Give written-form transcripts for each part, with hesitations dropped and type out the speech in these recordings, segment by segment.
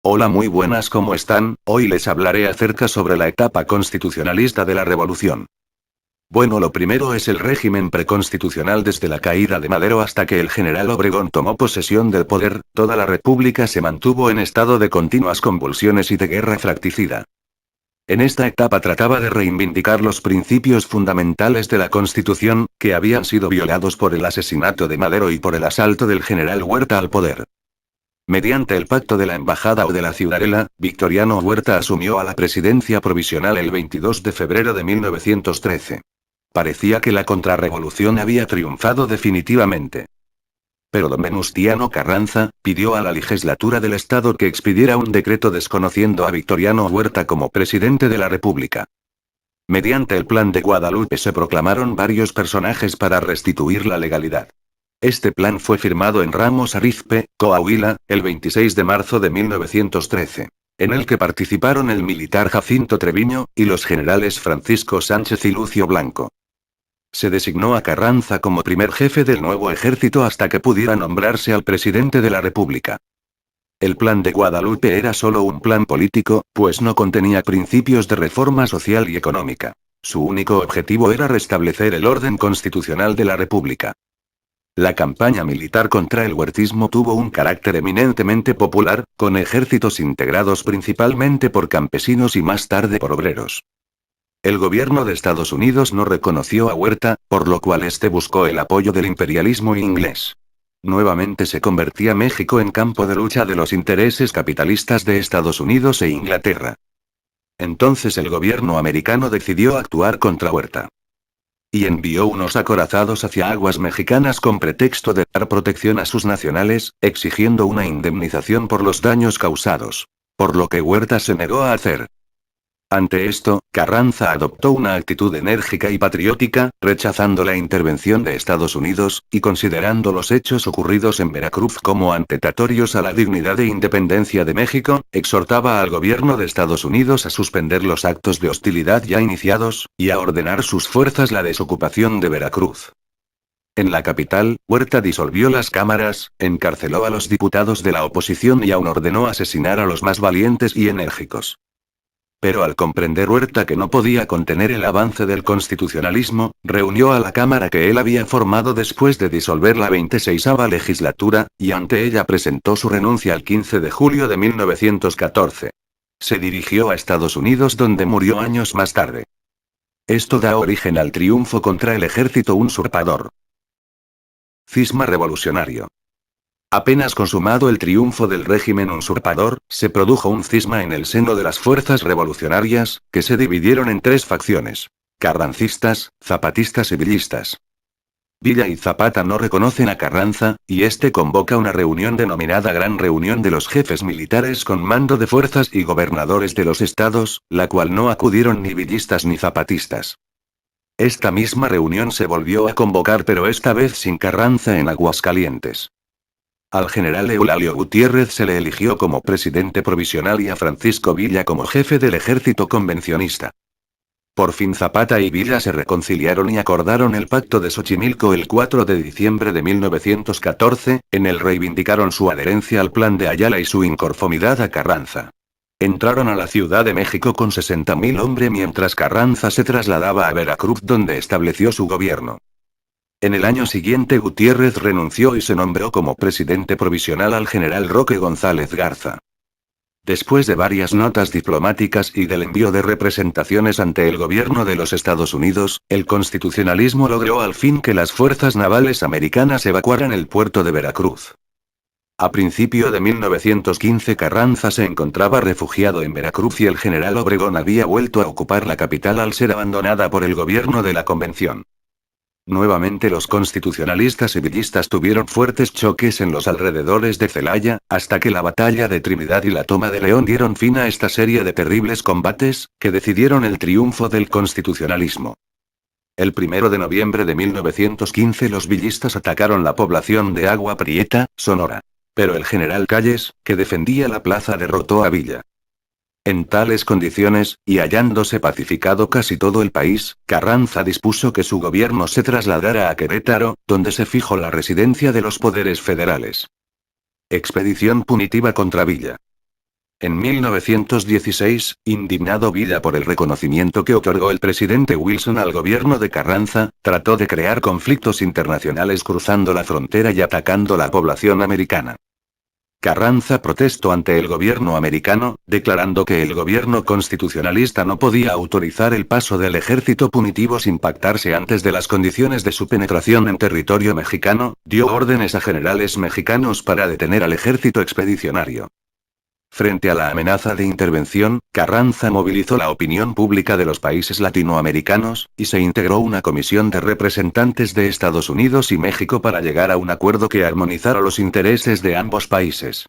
Hola, muy buenas, ¿cómo están? Hoy les hablaré acerca sobre la etapa constitucionalista de la revolución. Bueno, lo primero es el régimen preconstitucional. Desde la caída de Madero hasta que el general Obregón tomó posesión del poder, toda la república se mantuvo en estado de continuas convulsiones y de guerra fratricida. En esta etapa trataba de reivindicar los principios fundamentales de la Constitución, que habían sido violados por el asesinato de Madero y por el asalto del general Huerta al poder. Mediante el pacto de la Embajada o de la Ciudadela, Victoriano Huerta asumió a la presidencia provisional el 22 de febrero de 1913. Parecía que la contrarrevolución había triunfado definitivamente. Pero don Venustiano Carranza pidió a la legislatura del Estado que expidiera un decreto desconociendo a Victoriano Huerta como presidente de la República. Mediante el Plan de Guadalupe se proclamaron varios personajes para restituir la legalidad. Este plan fue firmado en Ramos Arizpe, Coahuila, el 26 de marzo de 1913, en el que participaron el militar Jacinto Treviño, y los generales Francisco Sánchez y Lucio Blanco. Se designó a Carranza como primer jefe del nuevo ejército hasta que pudiera nombrarse al presidente de la República. El Plan de Guadalupe era solo un plan político, pues no contenía principios de reforma social y económica. Su único objetivo era restablecer el orden constitucional de la República. La campaña militar contra el huertismo tuvo un carácter eminentemente popular, con ejércitos integrados principalmente por campesinos y más tarde por obreros. El gobierno de Estados Unidos no reconoció a Huerta, por lo cual este buscó el apoyo del imperialismo inglés. Nuevamente se convertía México en campo de lucha de los intereses capitalistas de Estados Unidos e Inglaterra. Entonces el gobierno americano decidió actuar contra Huerta. Y envió unos acorazados hacia aguas mexicanas con pretexto de dar protección a sus nacionales, exigiendo una indemnización por los daños causados. Por lo que Huerta se negó a hacer. Ante esto, Carranza adoptó una actitud enérgica y patriótica, rechazando la intervención de Estados Unidos, y considerando los hechos ocurridos en Veracruz como atentatorios a la dignidad e independencia de México, exhortaba al gobierno de Estados Unidos a suspender los actos de hostilidad ya iniciados, y a ordenar sus fuerzas la desocupación de Veracruz. En la capital, Huerta disolvió las cámaras, encarceló a los diputados de la oposición y aún ordenó asesinar a los más valientes y enérgicos. Pero al comprender Huerta que no podía contener el avance del constitucionalismo, reunió a la Cámara que él había formado después de disolver la 26ª legislatura, y ante ella presentó su renuncia el 15 de julio de 1914. Se dirigió a Estados Unidos, donde murió años más tarde. Esto da origen al triunfo contra el ejército usurpador. Cisma revolucionario. Apenas consumado el triunfo del régimen usurpador, se produjo un cisma en el seno de las fuerzas revolucionarias, que se dividieron en tres facciones: carrancistas, zapatistas y villistas. Villa y Zapata no reconocen a Carranza, y este convoca una reunión denominada Gran Reunión de los Jefes Militares con mando de fuerzas y gobernadores de los estados, la cual no acudieron ni villistas ni zapatistas. Esta misma reunión se volvió a convocar, pero esta vez sin Carranza en Aguascalientes. Al general Eulalio Gutiérrez se le eligió como presidente provisional y a Francisco Villa como jefe del ejército convencionista. Por fin Zapata y Villa se reconciliaron y acordaron el Pacto de Xochimilco el 4 de diciembre de 1914, en el reivindicaron su adherencia al Plan de Ayala y su inconformidad a Carranza. Entraron a la Ciudad de México con 60.000 hombres mientras Carranza se trasladaba a Veracruz, donde estableció su gobierno. En el año siguiente Gutiérrez renunció y se nombró como presidente provisional al general Roque González Garza. Después de varias notas diplomáticas y del envío de representaciones ante el gobierno de los Estados Unidos, el constitucionalismo logró al fin que las fuerzas navales americanas evacuaran el puerto de Veracruz. A principio de 1915 Carranza se encontraba refugiado en Veracruz y el general Obregón había vuelto a ocupar la capital al ser abandonada por el gobierno de la Convención. Nuevamente los constitucionalistas y villistas tuvieron fuertes choques en los alrededores de Celaya, hasta que la batalla de Trinidad y la toma de León dieron fin a esta serie de terribles combates, que decidieron el triunfo del constitucionalismo. El 1 de noviembre de 1915 los villistas atacaron la población de Agua Prieta, Sonora. Pero el general Calles, que defendía la plaza, derrotó a Villa. En tales condiciones, y hallándose pacificado casi todo el país, Carranza dispuso que su gobierno se trasladara a Querétaro, donde se fijó la residencia de los poderes federales. Expedición punitiva contra Villa. En 1916, indignado Villa por el reconocimiento que otorgó el presidente Wilson al gobierno de Carranza, trató de crear conflictos internacionales cruzando la frontera y atacando la población americana. Carranza protestó ante el gobierno americano, declarando que el gobierno constitucionalista no podía autorizar el paso del ejército punitivo sin pactarse antes de las condiciones de su penetración en territorio mexicano, dio órdenes a generales mexicanos para detener al ejército expedicionario. Frente a la amenaza de intervención, Carranza movilizó la opinión pública de los países latinoamericanos, y se integró una comisión de representantes de Estados Unidos y México para llegar a un acuerdo que armonizara los intereses de ambos países.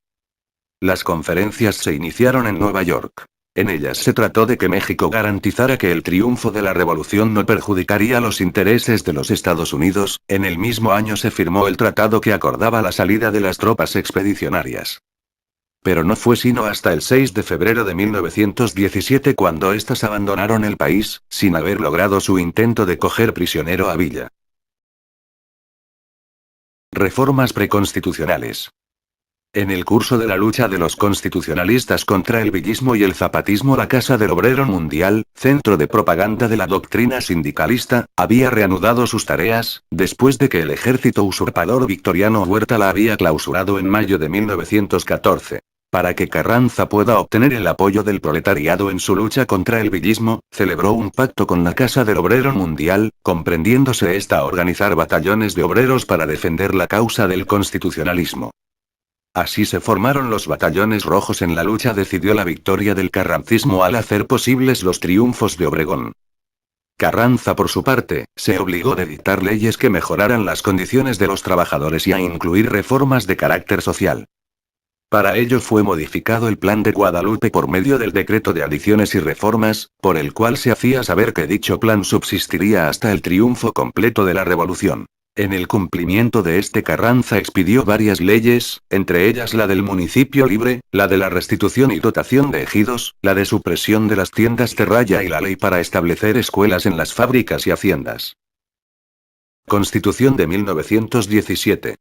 Las conferencias se iniciaron en Nueva York. En ellas se trató de que México garantizara que el triunfo de la revolución no perjudicaría los intereses de los Estados Unidos. En el mismo año se firmó el tratado que acordaba la salida de las tropas expedicionarias. Pero no fue sino hasta el 6 de febrero de 1917 cuando éstas abandonaron el país, sin haber logrado su intento de coger prisionero a Villa. Reformas preconstitucionales. En el curso de la lucha de los constitucionalistas contra el villismo y el zapatismo, la Casa del Obrero Mundial, centro de propaganda de la doctrina sindicalista, había reanudado sus tareas, después de que el ejército usurpador Victoriano Huerta la había clausurado en mayo de 1914. Para que Carranza pueda obtener el apoyo del proletariado en su lucha contra el villismo, celebró un pacto con la Casa del Obrero Mundial, comprendiéndose esta a organizar batallones de obreros para defender la causa del constitucionalismo. Así se formaron los batallones rojos. En la lucha decidió la victoria del carrancismo al hacer posibles los triunfos de Obregón. Carranza, por su parte, se obligó a dictar leyes que mejoraran las condiciones de los trabajadores y a incluir reformas de carácter social. Para ello fue modificado el Plan de Guadalupe por medio del Decreto de Adiciones y Reformas, por el cual se hacía saber que dicho plan subsistiría hasta el triunfo completo de la revolución. En el cumplimiento de este, Carranza expidió varias leyes, entre ellas la del municipio libre, la de la restitución y dotación de ejidos, la de supresión de las tiendas de raya y la ley para establecer escuelas en las fábricas y haciendas. Constitución de 1917.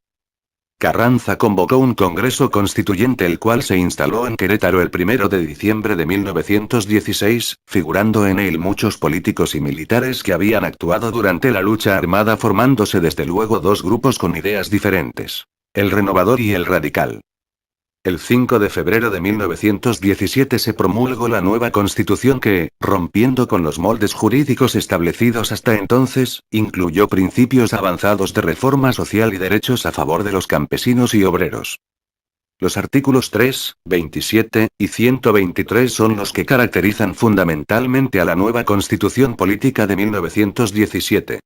Carranza convocó un Congreso Constituyente, el cual se instaló en Querétaro el 1 de diciembre de 1916, figurando en él muchos políticos y militares que habían actuado durante la lucha armada, formándose desde luego dos grupos con ideas diferentes: el renovador y el radical. El 5 de febrero de 1917 se promulgó la nueva Constitución que, rompiendo con los moldes jurídicos establecidos hasta entonces, incluyó principios avanzados de reforma social y derechos a favor de los campesinos y obreros. Los artículos 3, 27 y 123 son los que caracterizan fundamentalmente a la nueva Constitución Política de 1917.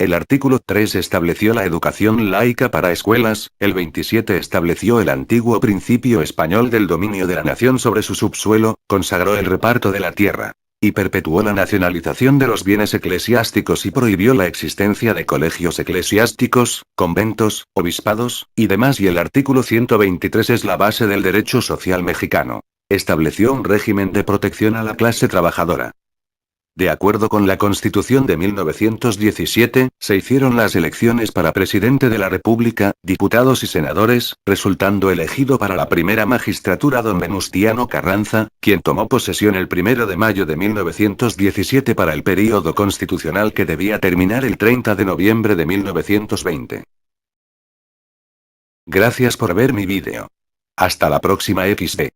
El artículo 3 estableció la educación laica para escuelas, el 27 estableció el antiguo principio español del dominio de la nación sobre su subsuelo, consagró el reparto de la tierra, y perpetuó la nacionalización de los bienes eclesiásticos y prohibió la existencia de colegios eclesiásticos, conventos, obispados, y demás. Y el artículo 123 es la base del derecho social mexicano. Estableció un régimen de protección a la clase trabajadora. De acuerdo con la Constitución de 1917, se hicieron las elecciones para presidente de la República, diputados y senadores, resultando elegido para la primera magistratura don Venustiano Carranza, quien tomó posesión el 1 de mayo de 1917 para el período constitucional que debía terminar el 30 de noviembre de 1920. Gracias por ver mi vídeo. Hasta la próxima XD.